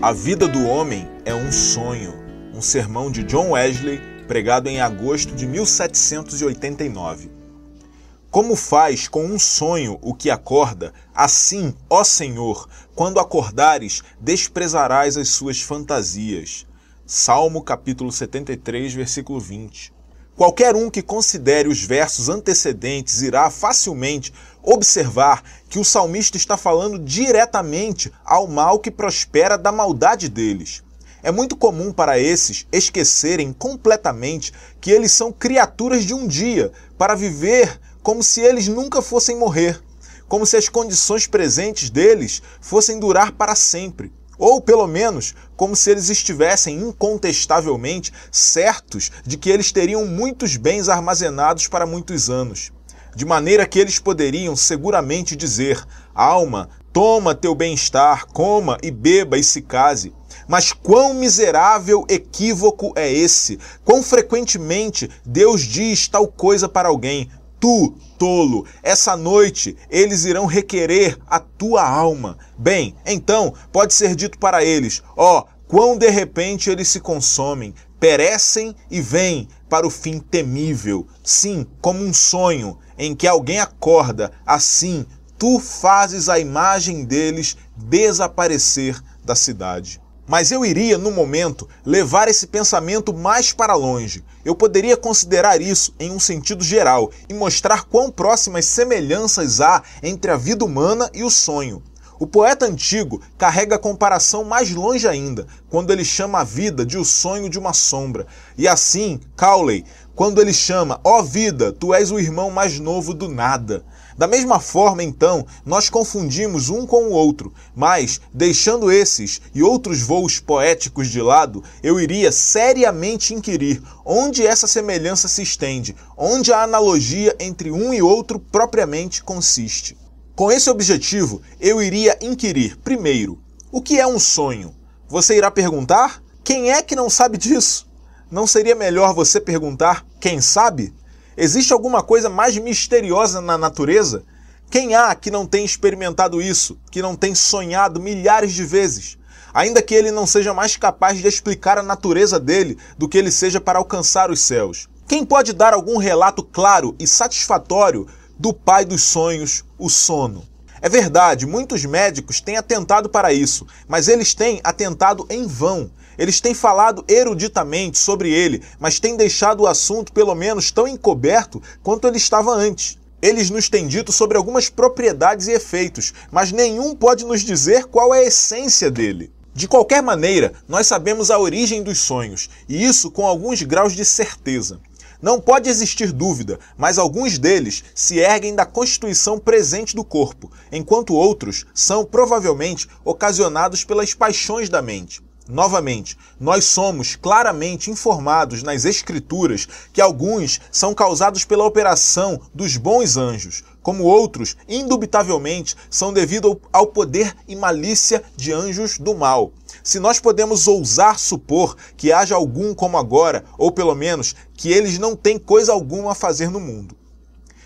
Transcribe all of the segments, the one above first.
A vida do homem é um sonho, um sermão de John Wesley, pregado em agosto de 1789. Como faz com um sonho o que acorda, assim, ó Senhor, quando acordares, desprezarás as suas fantasias. Salmo capítulo 73, versículo 20. Qualquer um que considere os versos antecedentes irá facilmente observar que o salmista está falando diretamente ao mal que prospera da maldade deles. É muito comum para esses esquecerem completamente que eles são criaturas de um dia, para viver como se eles nunca fossem morrer, como se as condições presentes deles fossem durar para sempre. Ou, pelo menos, como se eles estivessem incontestavelmente certos de que eles teriam muitos bens armazenados para muitos anos. De maneira que eles poderiam seguramente dizer: alma, toma teu bem-estar, coma e beba e se case. Mas quão miserável equívoco é esse! Quão frequentemente Deus diz tal coisa para alguém: tu, tolo, essa noite eles irão requerer a tua alma. Bem, então pode ser dito para eles: ó, quão de repente eles se consomem, perecem e vêm para o fim temível. Sim, como um sonho em que alguém acorda, assim tu fazes a imagem deles desaparecer da cidade. Mas eu iria, no momento, levar esse pensamento mais para longe. Eu poderia considerar isso em um sentido geral e mostrar quão próximas semelhanças há entre a vida humana e o sonho. O poeta antigo carrega a comparação mais longe ainda, quando ele chama a vida de o sonho de uma sombra. E assim, Cowley, quando ele chama: ó vida, tu és o irmão mais novo do nada. Da mesma forma, então, nós confundimos um com o outro, mas, deixando esses e outros voos poéticos de lado, eu iria seriamente inquirir onde essa semelhança se estende, onde a analogia entre um e outro propriamente consiste. Com esse objetivo, eu iria inquirir, primeiro, o que é um sonho? Você irá perguntar: quem é que não sabe disso? Não seria melhor você perguntar: quem sabe? Existe alguma coisa mais misteriosa na natureza? Quem há que não tem experimentado isso, que não tem sonhado milhares de vezes? Ainda que ele não seja mais capaz de explicar a natureza dele do que ele seja para alcançar os céus. Quem pode dar algum relato claro e satisfatório do pai dos sonhos, o sono? É verdade, muitos médicos têm atentado para isso, mas eles têm atentado em vão. Eles têm falado eruditamente sobre ele, mas têm deixado o assunto pelo menos tão encoberto quanto ele estava antes. Eles nos têm dito sobre algumas propriedades e efeitos, mas nenhum pode nos dizer qual é a essência dele. De qualquer maneira, nós sabemos a origem dos sonhos, e isso com alguns graus de certeza. Não pode existir dúvida, mas alguns deles se erguem da constituição presente do corpo, enquanto outros são provavelmente ocasionados pelas paixões da mente. Novamente, nós somos claramente informados nas Escrituras que alguns são causados pela operação dos bons anjos, como outros, indubitavelmente, são devido ao poder e malícia de anjos do mal. Se nós podemos ousar supor que haja algum como agora, ou pelo menos que eles não têm coisa alguma a fazer no mundo.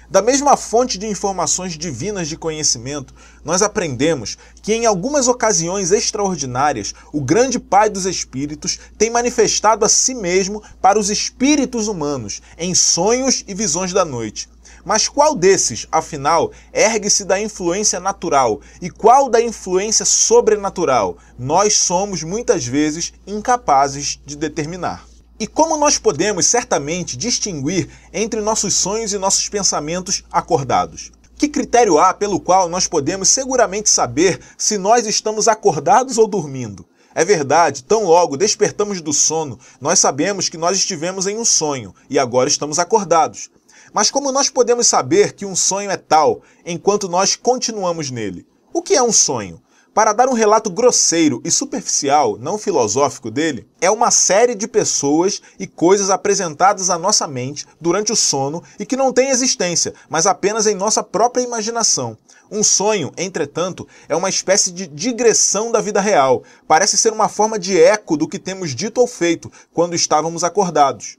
Da mesma fonte de informações divinas de conhecimento, nós aprendemos que em algumas ocasiões extraordinárias, o grande Pai dos Espíritos tem manifestado a si mesmo para os espíritos humanos, em sonhos e visões da noite. Mas qual desses, afinal, ergue-se da influência natural e qual da influência sobrenatural? Nós somos muitas vezes incapazes de determinar. E como nós podemos certamente distinguir entre nossos sonhos e nossos pensamentos acordados? Que critério há pelo qual nós podemos seguramente saber se nós estamos acordados ou dormindo? É verdade, tão logo despertamos do sono, nós sabemos que nós estivemos em um sonho e agora estamos acordados. Mas como nós podemos saber que um sonho é tal enquanto nós continuamos nele? O que é um sonho? Para dar um relato grosseiro e superficial, não filosófico dele, é uma série de pessoas e coisas apresentadas à nossa mente durante o sono e que não têm existência, mas apenas em nossa própria imaginação. Um sonho, entretanto, é uma espécie de digressão da vida real. Parece ser uma forma de eco do que temos dito ou feito quando estávamos acordados.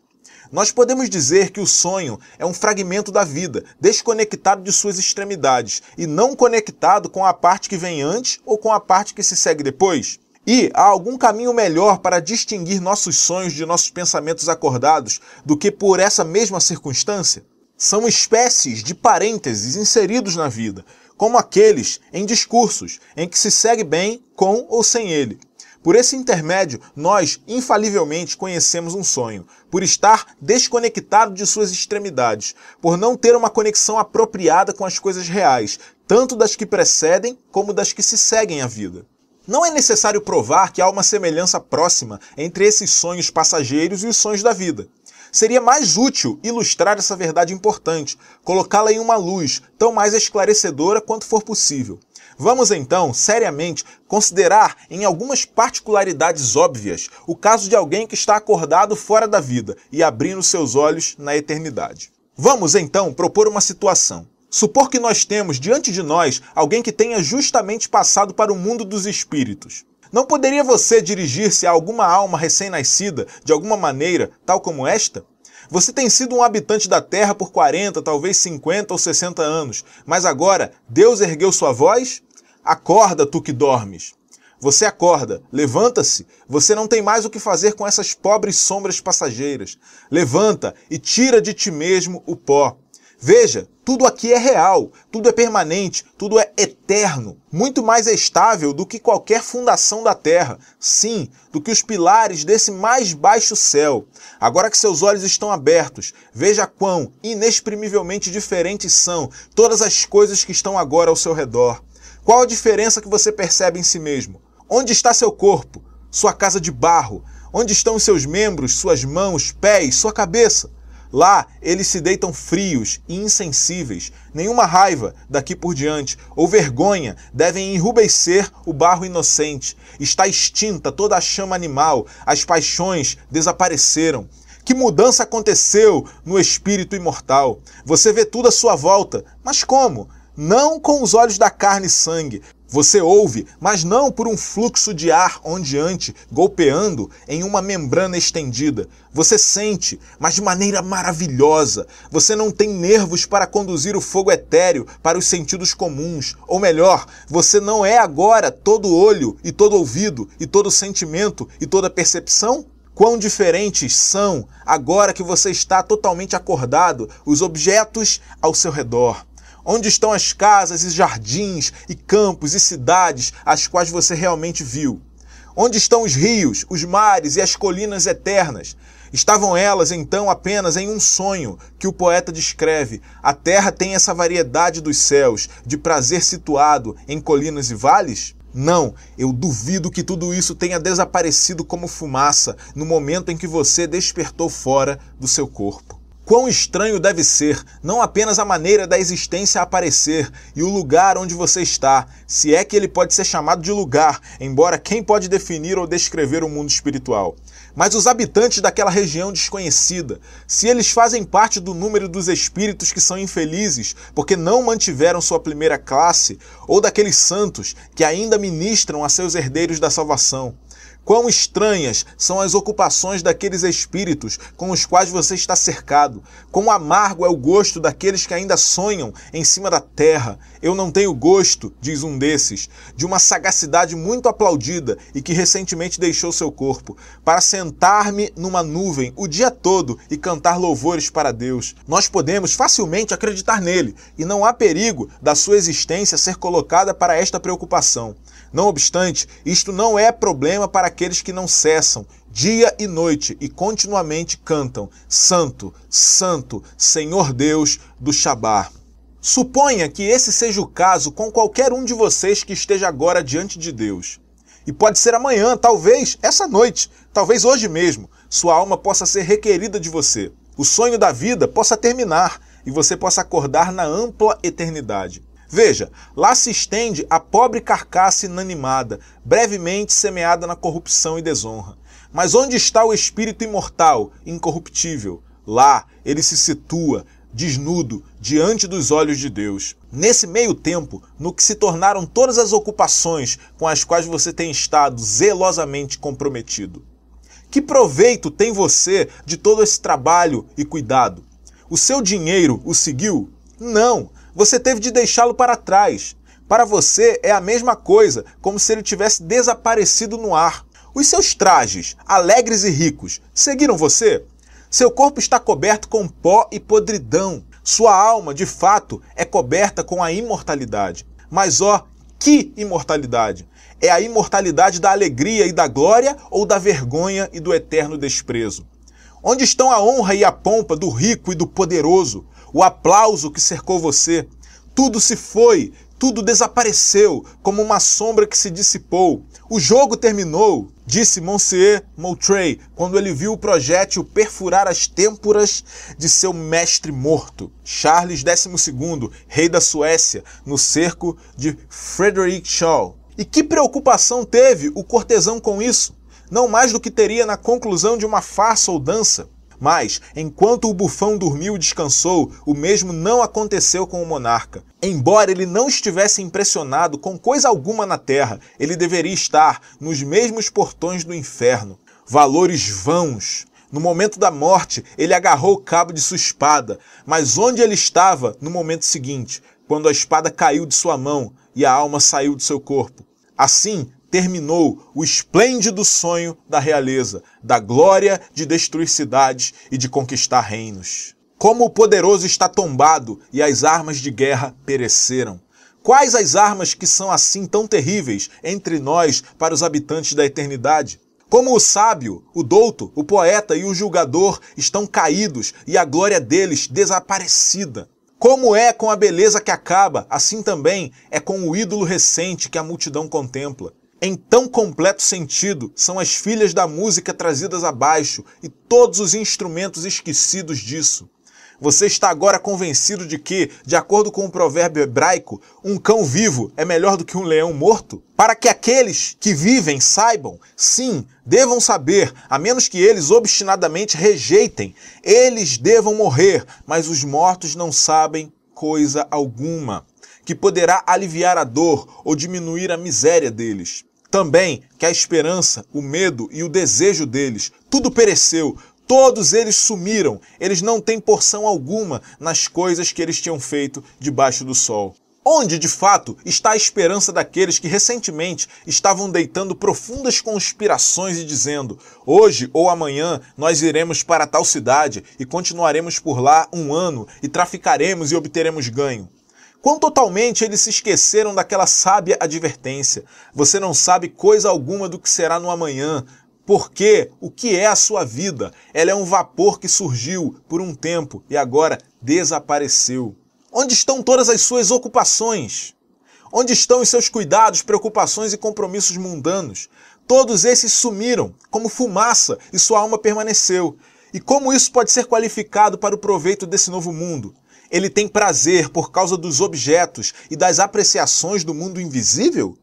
Nós podemos dizer que o sonho é um fragmento da vida, desconectado de suas extremidades e não conectado com a parte que vem antes ou com a parte que se segue depois. E há algum caminho melhor para distinguir nossos sonhos de nossos pensamentos acordados do que por essa mesma circunstância? São espécies de parênteses inseridos na vida, como aqueles em discursos em que se segue bem com ou sem ele. Por esse intermédio, nós infalivelmente conhecemos um sonho, por estar desconectado de suas extremidades, por não ter uma conexão apropriada com as coisas reais, tanto das que precedem como das que se seguem à vida. Não é necessário provar que há uma semelhança próxima entre esses sonhos passageiros e os sonhos da vida. Seria mais útil ilustrar essa verdade importante, colocá-la em uma luz tão mais esclarecedora quanto for possível. Vamos então, seriamente, considerar em algumas particularidades óbvias o caso de alguém que está acordado fora da vida e abrindo seus olhos na eternidade. Vamos então propor uma situação. Supor que nós temos diante de nós alguém que tenha justamente passado para o mundo dos espíritos. Não poderia você dirigir-se a alguma alma recém-nascida de alguma maneira, tal como esta? Você tem sido um habitante da Terra por 40, talvez 50 ou 60 anos, mas agora Deus ergueu sua voz? Acorda, tu que dormes. Você acorda, levanta-se, você não tem mais o que fazer com essas pobres sombras passageiras. Levanta e tira de ti mesmo o pó. Veja, tudo aqui é real, tudo é permanente, tudo é eterno, muito mais estável do que qualquer fundação da terra, sim, do que os pilares desse mais baixo céu. Agora que seus olhos estão abertos, veja quão inexprimivelmente diferentes são todas as coisas que estão agora ao seu redor. Qual a diferença que você percebe em si mesmo? Onde está seu corpo? Sua casa de barro? Onde estão os seus membros, suas mãos, pés, sua cabeça? Lá, eles se deitam frios e insensíveis. Nenhuma raiva, daqui por diante, ou vergonha devem enrubescer o barro inocente. Está extinta toda a chama animal, as paixões desapareceram. Que mudança aconteceu no espírito imortal? Você vê tudo à sua volta, mas como? Não com os olhos da carne e sangue. Você ouve, mas não por um fluxo de ar ondeante, golpeando em uma membrana estendida. Você sente, mas de maneira maravilhosa. Você não tem nervos para conduzir o fogo etéreo para os sentidos comuns. Ou melhor, você não é agora todo olho e todo ouvido e todo sentimento e toda percepção? Quão diferentes são, agora que você está totalmente acordado, os objetos ao seu redor. Onde estão as casas e jardins e campos e cidades as quais você realmente viu? Onde estão os rios, os mares e as colinas eternas? Estavam elas, então, apenas em um sonho que o poeta descreve. A terra tem essa variedade dos céus, de prazer situado em colinas e vales? Não, eu duvido que tudo isso tenha desaparecido como fumaça no momento em que você despertou fora do seu corpo. Quão estranho deve ser, não apenas a maneira da existência aparecer e o lugar onde você está, se é que ele pode ser chamado de lugar, embora quem pode definir ou descrever o mundo espiritual? Mas os habitantes daquela região desconhecida, se eles fazem parte do número dos espíritos que são infelizes porque não mantiveram sua primeira classe, ou daqueles santos que ainda ministram a seus herdeiros da salvação. Quão estranhas são as ocupações daqueles espíritos com os quais você está cercado. Quão amargo é o gosto daqueles que ainda sonham em cima da terra. Eu não tenho gosto, diz um desses, de uma sagacidade muito aplaudida e que recentemente deixou seu corpo, para sentar-me numa nuvem o dia todo e cantar louvores para Deus. Nós podemos facilmente acreditar nele e não há perigo da sua existência ser colocada para esta preocupação. Não obstante, isto não é problema para aqueles que não cessam, dia e noite, e continuamente cantam: Santo, Santo, Senhor Deus do Shabá. Suponha que esse seja o caso com qualquer um de vocês que esteja agora diante de Deus. E pode ser amanhã, talvez essa noite, talvez hoje mesmo, sua alma possa ser requerida de você. O sonho da vida possa terminar e você possa acordar na ampla eternidade. Veja, lá se estende a pobre carcaça inanimada, brevemente semeada na corrupção e desonra. Mas onde está o espírito imortal, incorruptível? Lá ele se situa, desnudo, diante dos olhos de Deus. Nesse meio tempo, no que se tornaram todas as ocupações com as quais você tem estado zelosamente comprometido. Que proveito tem você de todo esse trabalho e cuidado? O seu dinheiro o seguiu? Não! Você teve de deixá-lo para trás. Para você é a mesma coisa, como se ele tivesse desaparecido no ar. Os seus trajes, alegres e ricos, seguiram você? Seu corpo está coberto com pó e podridão. Sua alma, de fato, é coberta com a imortalidade. Mas ó, que imortalidade! É a imortalidade da alegria e da glória ou da vergonha e do eterno desprezo? Onde estão a honra e a pompa do rico e do poderoso? O aplauso que cercou você? Tudo se foi, tudo desapareceu, como uma sombra que se dissipou. O jogo terminou, disse Monsieur Moultrie, quando ele viu o projétil perfurar as têmporas de seu mestre morto, Charles XII, rei da Suécia, no cerco de Fredericshall. E que preocupação teve o cortesão com isso? Não mais do que teria na conclusão de uma farsa ou dança. Mas, enquanto o bufão dormiu e descansou, o mesmo não aconteceu com o monarca. Embora ele não estivesse impressionado com coisa alguma na terra, ele deveria estar nos mesmos portões do inferno. Valores vãos. No momento da morte, ele agarrou o cabo de sua espada. Mas onde ele estava no momento seguinte, quando a espada caiu de sua mão e a alma saiu do seu corpo? Assim, terminou o esplêndido sonho da realeza, da glória de destruir cidades e de conquistar reinos. Como o poderoso está tombado e as armas de guerra pereceram. Quais as armas que são assim tão terríveis entre nós para os habitantes da eternidade? Como o sábio, o douto, o poeta e o julgador estão caídos e a glória deles desaparecida. Como é com a beleza que acaba, assim também é com o ídolo recente que a multidão contempla. Em tão completo sentido, são as filhas da música trazidas abaixo e todos os instrumentos esquecidos disso. Você está agora convencido de que, de acordo com o provérbio hebraico, um cão vivo é melhor do que um leão morto? Para que aqueles que vivem saibam, sim, devam saber, a menos que eles obstinadamente rejeitem, eles devam morrer, mas os mortos não sabem coisa alguma, que poderá aliviar a dor ou diminuir a miséria deles. Também que a esperança, o medo e o desejo deles, tudo pereceu, todos eles sumiram, eles não têm porção alguma nas coisas que eles tinham feito debaixo do sol. Onde, de fato, está a esperança daqueles que recentemente estavam deitando profundas conspirações e dizendo: hoje ou amanhã nós iremos para tal cidade e continuaremos por lá um ano e traficaremos e obteremos ganho? Quão totalmente eles se esqueceram daquela sábia advertência. Você não sabe coisa alguma do que será no amanhã, porque o que é a sua vida? Ela é um vapor que surgiu por um tempo e agora desapareceu. Onde estão todas as suas ocupações? Onde estão os seus cuidados, preocupações e compromissos mundanos? Todos esses sumiram, como fumaça, e sua alma permaneceu. E como isso pode ser qualificado para o proveito desse novo mundo? Ele tem prazer por causa dos objetos e das apreciações do mundo invisível?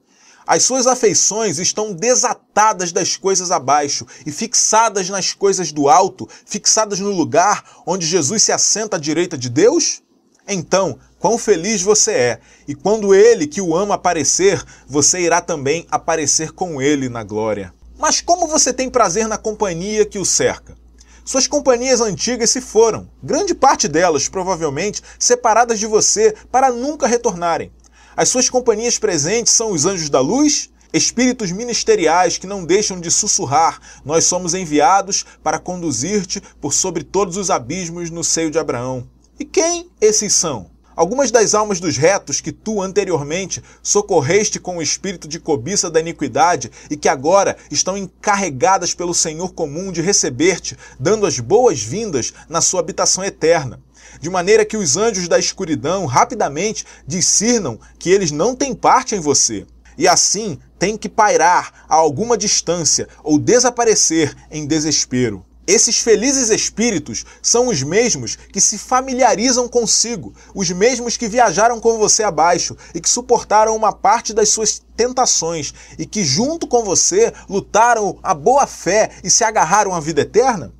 As suas afeições estão desatadas das coisas abaixo e fixadas nas coisas do alto, fixadas no lugar onde Jesus se assenta à direita de Deus? Então, quão feliz você é, e quando ele que o ama aparecer, você irá também aparecer com ele na glória. Mas como você tem prazer na companhia que o cerca? Suas companhias antigas se foram, grande parte delas, provavelmente, separadas de você para nunca retornarem. As suas companhias presentes são os anjos da luz, espíritos ministeriais que não deixam de sussurrar: nós somos enviados para conduzir-te por sobre todos os abismos no seio de Abraão. E quem esses são? Algumas das almas dos retos que tu anteriormente socorreste com o espírito de cobiça da iniquidade e que agora estão encarregadas pelo Senhor comum de receber-te, dando as boas-vindas na sua habitação eterna. De maneira que os anjos da escuridão rapidamente discernam que eles não têm parte em você. E assim têm que pairar a alguma distância ou desaparecer em desespero. Esses felizes espíritos são os mesmos que se familiarizam consigo, os mesmos que viajaram com você abaixo e que suportaram uma parte das suas tentações e que junto com você lutaram a boa fé e se agarraram à vida eterna?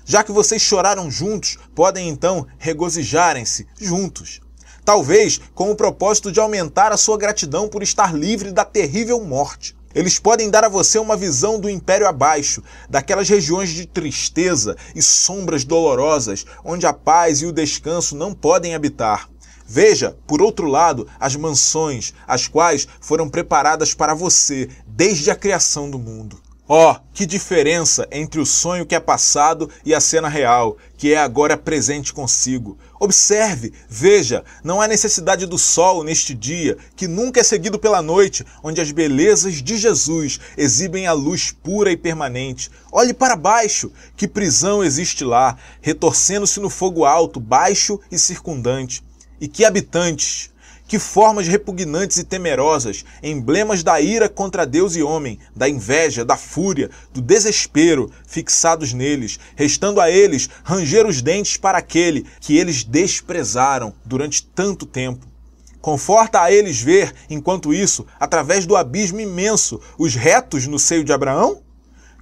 Já que vocês choraram juntos, podem então regozijarem-se juntos. Talvez com o propósito de aumentar a sua gratidão por estar livre da terrível morte. Eles podem dar a você uma visão do império abaixo, daquelas regiões de tristeza e sombras dolorosas, onde a paz e o descanso não podem habitar. Veja, por outro lado, as mansões, as quais foram preparadas para você desde a criação do mundo. Oh, que diferença entre o sonho que é passado e a cena real, que é agora presente consigo. Observe, veja, não há necessidade do sol neste dia, que nunca é seguido pela noite, onde as belezas de Jesus exibem a luz pura e permanente. Olhe para baixo, que prisão existe lá, retorcendo-se no fogo alto, baixo e circundante. E que habitantes! Que formas repugnantes e temerosas, emblemas da ira contra Deus e homem, da inveja, da fúria, do desespero, fixados neles, restando a eles ranger os dentes para aquele que eles desprezaram durante tanto tempo. Conforta a eles ver, enquanto isso, através do abismo imenso, os retos no seio de Abraão?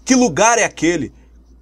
Que lugar é aquele?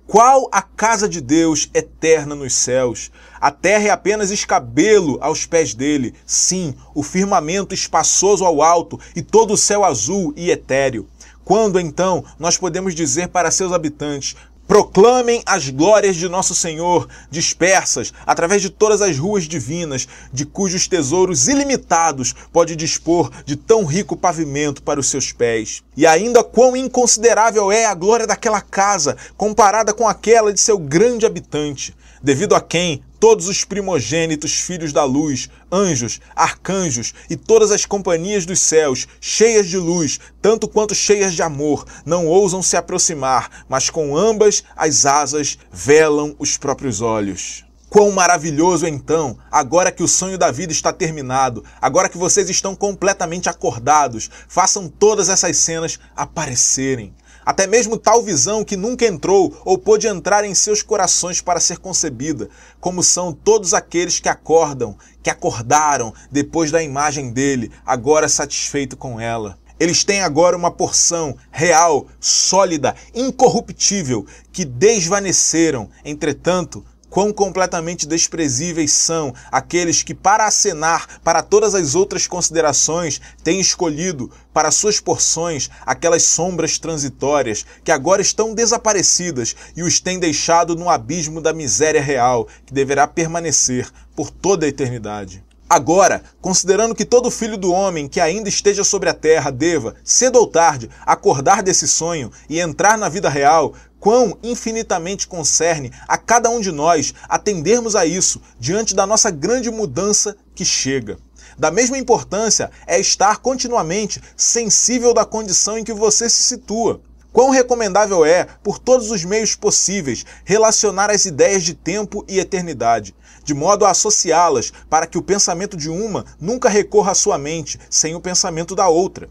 Qual a casa de Deus eterna nos céus? A terra é apenas escabelo aos pés dele. Sim, o firmamento espaçoso ao alto e todo o céu azul e etéreo. Quando, então, nós podemos dizer para seus habitantes: proclamem as glórias de nosso Senhor, dispersas através de todas as ruas divinas, de cujos tesouros ilimitados pode dispor de tão rico pavimento para os seus pés. E ainda quão inconsiderável é a glória daquela casa, comparada com aquela de seu grande habitante, devido a quem todos os primogênitos filhos da luz, anjos, arcanjos e todas as companhias dos céus, cheias de luz, tanto quanto cheias de amor, não ousam se aproximar, mas com ambas as asas velam os próprios olhos. Quão maravilhoso, então, agora que o sonho da vida está terminado, agora que vocês estão completamente acordados, façam todas essas cenas aparecerem. Até mesmo tal visão que nunca entrou ou pôde entrar em seus corações para ser concebida, como são todos aqueles que acordam, que acordaram depois da imagem dele, agora satisfeito com ela. Eles têm agora uma porção real, sólida, incorruptível, que desvaneceram. Entretanto, quão completamente desprezíveis são aqueles que, para acenar para todas as outras considerações, têm escolhido para suas porções aquelas sombras transitórias que agora estão desaparecidas e os têm deixado no abismo da miséria real, que deverá permanecer por toda a eternidade. Agora, considerando que todo filho do homem que ainda esteja sobre a terra deva, cedo ou tarde, acordar desse sonho e entrar na vida real, quão infinitamente concerne a cada um de nós atendermos a isso diante da nossa grande mudança que chega. Da mesma importância é estar continuamente sensível da condição em que você se situa. Quão recomendável é, por todos os meios possíveis, relacionar as ideias de tempo e eternidade, de modo a associá-las para que o pensamento de uma nunca recorra à sua mente sem o pensamento da outra.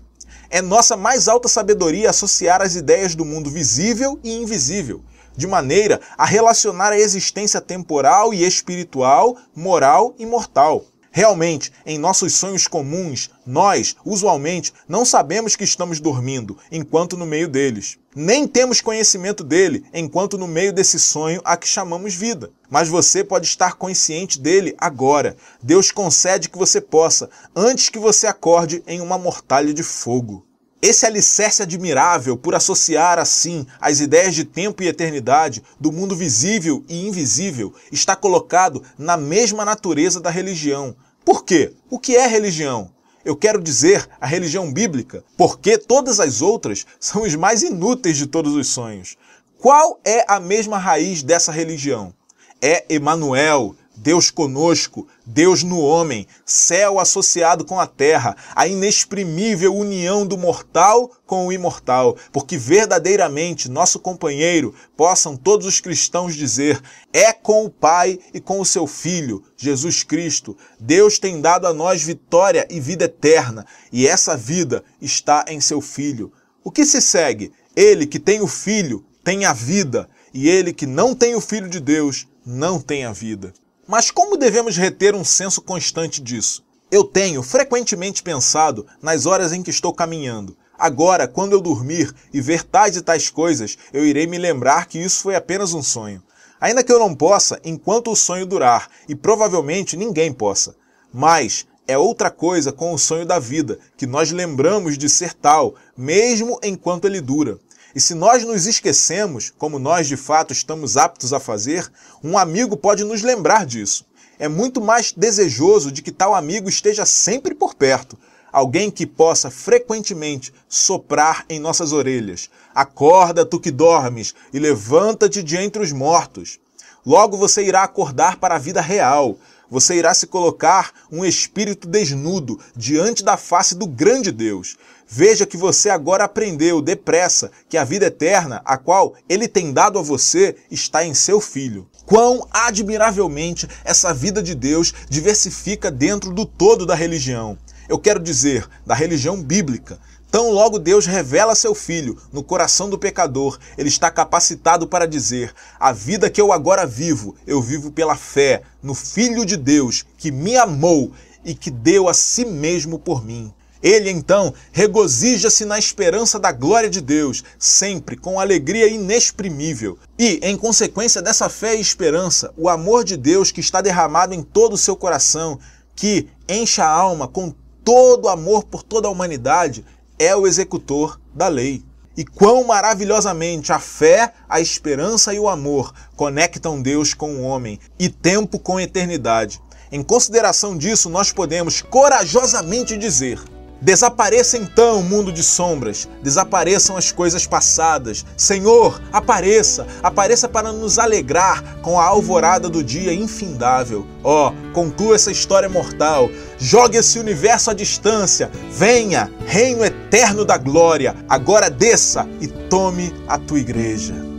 É nossa mais alta sabedoria associar as ideias do mundo visível e invisível, de maneira a relacionar a existência temporal e espiritual, moral e mortal. Realmente, em nossos sonhos comuns, nós, usualmente, não sabemos que estamos dormindo, enquanto no meio deles. Nem temos conhecimento dele, enquanto no meio desse sonho a que chamamos vida. Mas você pode estar consciente dele agora. Deus concede que você possa, antes que você acorde em uma mortalha de fogo. Esse alicerce admirável por associar assim as ideias de tempo e eternidade, do mundo visível e invisível, está colocado na mesma natureza da religião. Por quê? O que é religião? Eu quero dizer a religião bíblica, porque todas as outras são os mais inúteis de todos os sonhos. Qual é a mesma raiz dessa religião? É Emanuel, Deus conosco, Deus no homem, céu associado com a terra, a inexprimível união do mortal com o imortal, porque verdadeiramente nosso companheiro, possam todos os cristãos dizer, é com o Pai e com o seu Filho, Jesus Cristo. Deus tem dado a nós vitória e vida eterna, e essa vida está em seu Filho. O que se segue? Ele que tem o Filho tem a vida, e ele que não tem o Filho de Deus não tem a vida. Mas como devemos reter um senso constante disso? Eu tenho frequentemente pensado nas horas em que estou caminhando. Agora, quando eu dormir e ver tais e tais coisas, eu irei me lembrar que isso foi apenas um sonho. Ainda que eu não possa, enquanto o sonho durar, e provavelmente ninguém possa. Mas é outra coisa com o sonho da vida, que nós lembramos de ser tal, mesmo enquanto ele dura. E se nós nos esquecemos, como nós de fato estamos aptos a fazer, um amigo pode nos lembrar disso. é muito mais desejoso de que tal amigo esteja sempre por perto. Alguém que possa frequentemente soprar em nossas orelhas. Acorda, tu que dormes, e levanta-te de entre os mortos. Logo você irá acordar para a vida real. Você irá se colocar um espírito desnudo diante da face do grande Deus. Veja que você agora aprendeu depressa que a vida eterna, a qual Ele tem dado a você, está em seu Filho. Quão admiravelmente essa vida de Deus diversifica dentro do todo da religião. Eu quero dizer, da religião bíblica. Tão logo Deus revela seu Filho no coração do pecador, ele está capacitado para dizer: a vida que eu agora vivo, eu vivo pela fé no Filho de Deus, que me amou e que deu a si mesmo por mim. Ele, então, regozija-se na esperança da glória de Deus, sempre com alegria inexprimível. E, em consequência dessa fé e esperança, o amor de Deus que está derramado em todo o seu coração, que enche a alma com todo amor por toda a humanidade, é o executor da lei. E quão maravilhosamente a fé, a esperança e o amor conectam Deus com o homem e tempo com eternidade. Em consideração disso, nós podemos corajosamente dizer: desapareça então, mundo de sombras, desapareçam as coisas passadas. Senhor, apareça, apareça para nos alegrar com a alvorada do dia infindável. Conclua essa história mortal, jogue esse universo à distância, venha, reino eterno da glória, agora desça e tome a tua igreja.